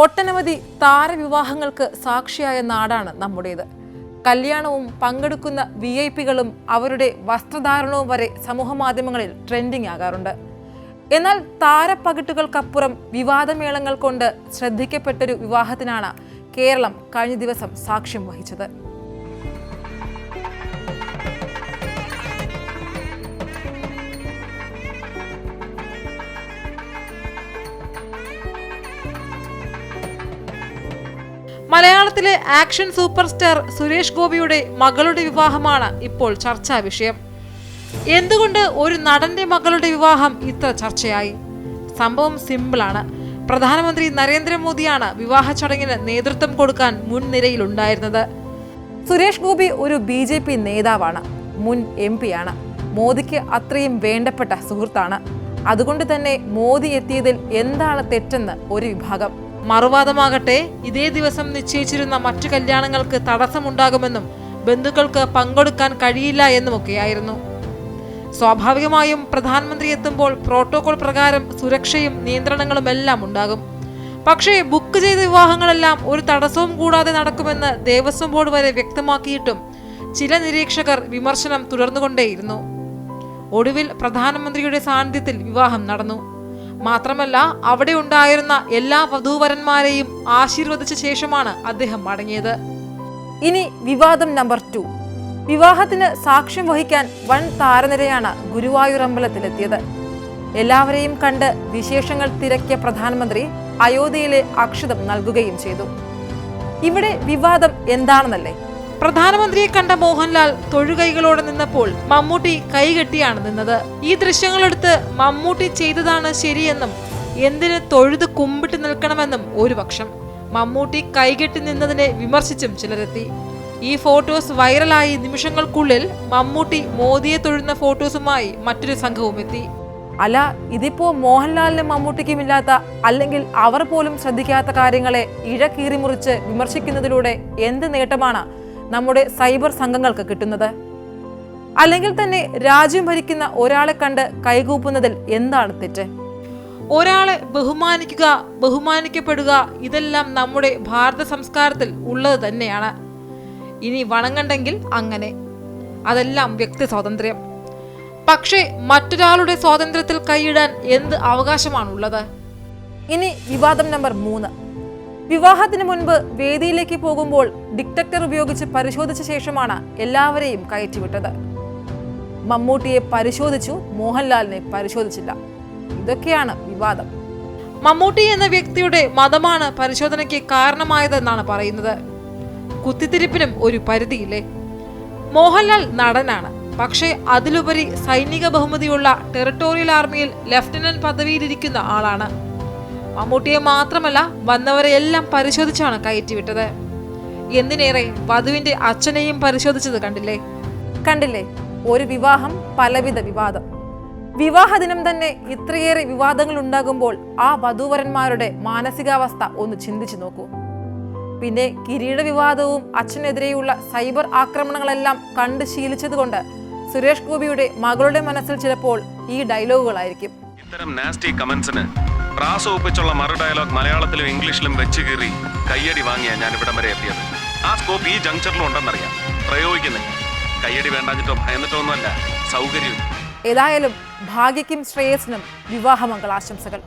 ഒട്ടനവധി താരവിവാഹങ്ങൾക്ക് സാക്ഷിയായ നാടാണ് നമ്മുടേത്. കല്യാണവും പങ്കെടുക്കുന്ന VIP-കളും അവരുടെ വസ്ത്രധാരണവും വരെ സമൂഹമാധ്യമങ്ങളിൽ ട്രെൻഡിംഗ് ആകാറുണ്ട്. എന്നാൽ താരപ്പകിട്ടുകൾക്കപ്പുറം വിവാദമേളങ്ങൾ കൊണ്ട് ശ്രദ്ധിക്കപ്പെട്ടൊരു വിവാഹത്തിനാണ് കേരളം കഴിഞ്ഞ ദിവസം സാക്ഷ്യം വഹിച്ചത്. മലയാളത്തിലെ ആക്ഷൻ സൂപ്പർ സ്റ്റാർ സുരേഷ് ഗോപിയുടെ മകളുടെ വിവാഹമാണ് ഇപ്പോൾ ചർച്ചാ വിഷയം. എന്തുകൊണ്ട് ഒരു നടന്റെ മകളുടെ വിവാഹം ഇത്ര ചർച്ചയായി? സംഭവം സിമ്പിളാണ്. പ്രധാനമന്ത്രി നരേന്ദ്രമോദിയാണ് വിവാഹ ചടങ്ങിന് നേതൃത്വം കൊടുക്കാൻ മുൻനിരയിലുണ്ടായിരുന്നത്. സുരേഷ് ഗോപി ഒരു BJP നേതാവാണ്, മുൻ MP-യാണ്. മോദിക്ക് അത്രയും വേണ്ടപ്പെട്ട സുഹൃത്താണ്. അതുകൊണ്ട് തന്നെ മോദി എത്തിയതിൽ എന്താണ് തെറ്റെന്ന് ഒരു വിഭാഗം. മറുവാദമാകട്ടെ, ഇതേ ദിവസം നിശ്ചയിച്ചിരുന്ന മറ്റു കല്യാണങ്ങൾക്ക് തടസ്സമുണ്ടാകുമെന്നും ബന്ധുക്കൾക്ക് പങ്കെടുക്കാൻ കഴിയില്ല എന്നുമൊക്കെയായിരുന്നു. സ്വാഭാവികമായും പ്രധാനമന്ത്രി എത്തുമ്പോൾ പ്രോട്ടോകോൾ പ്രകാരം സുരക്ഷയും നിയന്ത്രണങ്ങളും എല്ലാം ഉണ്ടാകും. പക്ഷേ ബുക്ക് ചെയ്ത വിവാഹങ്ങളെല്ലാം ഒരു തടസ്സവും കൂടാതെ നടക്കുമെന്ന് ദേവസ്വം ബോർഡ് വരെ വ്യക്തമാക്കിയിട്ടും ചില നിരീക്ഷകർ വിമർശനം തുടർന്നുകൊണ്ടേയിരുന്നു. ഒടുവിൽ പ്രധാനമന്ത്രിയുടെ സാന്നിധ്യത്തിൽ വിവാഹം നടന്നു. മാത്രമല്ല, അവിടെ ഉണ്ടായിരുന്ന എല്ലാ വധൂവരന്മാരെയും ആശീർവദിച്ച ശേഷമാണ് അദ്ദേഹം മടങ്ങിയത്. ഇനി വിവാദം നമ്പർ 2. വിവാഹത്തിന് സാക്ഷ്യം വഹിക്കാൻ വൻ താരനിരയാണ് ഗുരുവായൂർ അമ്പലത്തിലെത്തിയത്. എല്ലാവരെയും കണ്ട് വിശേഷങ്ങൾ തിരക്കിയ പ്രധാനമന്ത്രി അയോധ്യയിലെ അക്ഷതം നൽകുകയും ചെയ്തു. ഇവിടെ വിവാദം എന്താണെന്നല്ലേ? പ്രധാനമന്ത്രിയെ കണ്ട മോഹൻലാൽ തൊഴുകൈകളോടെ നിന്നപ്പോൾ മമ്മൂട്ടി കൈകെട്ടിയാണ് നിന്നത്. ഈ ദൃശ്യങ്ങളെടുത്ത് മമ്മൂട്ടി ചെയ്തതാണ് ശരിയെന്നും എന്തിന് തൊഴുത് കുമ്പിട്ട് നിൽക്കണമെന്നും ഒരു പക്ഷം. മമ്മൂട്ടി കൈകെട്ടി നിന്നതിനെ വിമർശിച്ചും ചിലരെത്തി. ഈ ഫോട്ടോസ് വൈറലായി നിമിഷങ്ങൾക്കുള്ളിൽ മമ്മൂട്ടി മോദിയെ തൊഴുന്ന ഫോട്ടോസുമായി മറ്റൊരു സംഘവും എത്തി. അല്ല, ഇതിപ്പോ മോഹൻലാലിനും മമ്മൂട്ടിക്കും ഇല്ലാത്ത, അല്ലെങ്കിൽ അവർ പോലും ശ്രദ്ധിക്കാത്ത കാര്യങ്ങളെ ഇഴകീറി മുറിച്ച് വിമർശിക്കുന്നതിലൂടെ എന്ത് നേട്ടമാണ് നമ്മുടെ സൈബർ സംഘങ്ങൾക്ക് കിട്ടുന്നത്? അല്ലെങ്കിൽ തന്നെ രാജ്യം ഭരിക്കുന്ന ഒരാളെ കണ്ട് കൈകൂപ്പുന്നതിൽ എന്താണ് തെറ്റ്? ഒരാളെ ബഹുമാനിക്കുക, ബഹുമാനിക്കപ്പെടുക, ഇതെല്ലാം നമ്മുടെ ഭാരത സംസ്കാരത്തിൽ ഉള്ളത് തന്നെയാണ്. ഇനി വണങ്ങണ്ടെങ്കിൽ അങ്ങനെ, അതെല്ലാം വ്യക്തി സ്വാതന്ത്ര്യം. പക്ഷേ മറ്റൊരാളുടെ സ്വാതന്ത്ര്യത്തിൽ കൈയിടാൻ എന്ത് അവകാശമാണുള്ളത്? ഇനി വിവാദം നമ്പർ 3. വിവാഹത്തിന് മുൻപ് വേദിയിലേക്ക് പോകുമ്പോൾ ഡിറ്റക്ടർ ഉപയോഗിച്ച് പരിശോധിച്ച ശേഷമാണ് എല്ലാവരെയും കയറ്റിവിട്ടത്. മമ്മൂട്ടിയെ പരിശോധിച്ചു, മോഹൻലാലിനെ പരിശോധിച്ചില്ല. ഇതൊക്കെയാണ് വിവാദം. മമ്മൂട്ടി എന്ന വ്യക്തിയുടെ മതമാണ് പരിശോധനയ്ക്ക് കാരണമായതെന്നാണ് പറയുന്നത്. കുത്തിത്തിരിപ്പിനും ഒരു പരിധിയില്ലേ? മോഹൻലാൽ നടനാണ്, പക്ഷേ അതിലുപരി സൈനിക ബഹുമതിയുള്ള ടെറിട്ടോറിയൽ ആർമിയിൽ ലഫ്റ്റനന്റ് പദവിയിലിരിക്കുന്ന ആളാണ്. മമ്മൂട്ടിയെ മാത്രമല്ല, വന്നവരെയെല്ലാം പരിശോധിച്ചാണ് കയറ്റിവിട്ടത്. എന്തിനേറെ, വധുവിന്റെ അച്ഛനെയും പരിശോധിച്ചത് കണ്ടില്ലേ? ഒരു വിവാഹം, പലവിധ വിവാദം. വിവാഹ ദിനം തന്നെ ഇത്രയേറെ വിവാദങ്ങൾ ഉണ്ടാകുമ്പോൾ ആ വധൂവരന്മാരുടെ മാനസികാവസ്ഥ ഒന്ന് ചിന്തിച്ചു നോക്കൂ. പിന്നെ കിരീട വിവാദവും അച്ഛനെതിരെയുള്ള സൈബർ ആക്രമണങ്ങളെല്ലാം കണ്ട് ശീലിച്ചതുകൊണ്ട് സുരേഷ് ഗോപിയുടെ മകളുടെ മനസ്സിൽ ചിലപ്പോൾ ഈ ഡയലോഗുകളായിരിക്കും. ഇത്തരം നാസ്റ്റി കമന്റ്സിന് പ്രാസ് ഒപ്പിച്ചുള്ള മറു ഡയലോഗ് മലയാളത്തിലും ഇംഗ്ലീഷിലും വെച്ച് കീറി കയ്യടി വാങ്ങിയ ഞാൻ ഇവിടം വരെ എത്തിയത്. ആ സ്കോപ്പ് ഈ ജംഗ്ഷനിലും ഉണ്ടെന്നറിയാം, പ്രയോഗിക്കുന്നില്ല. കയ്യടി വേണ്ടാഞ്ഞിട്ടോ ഭയന്നിട്ടോ ഒന്നുമല്ല, സൗകര്യം. ഏതായാലും ഭാഗ്യക്കും ശ്രേയസിനും വിവാഹമംഗളാശംസകൾ.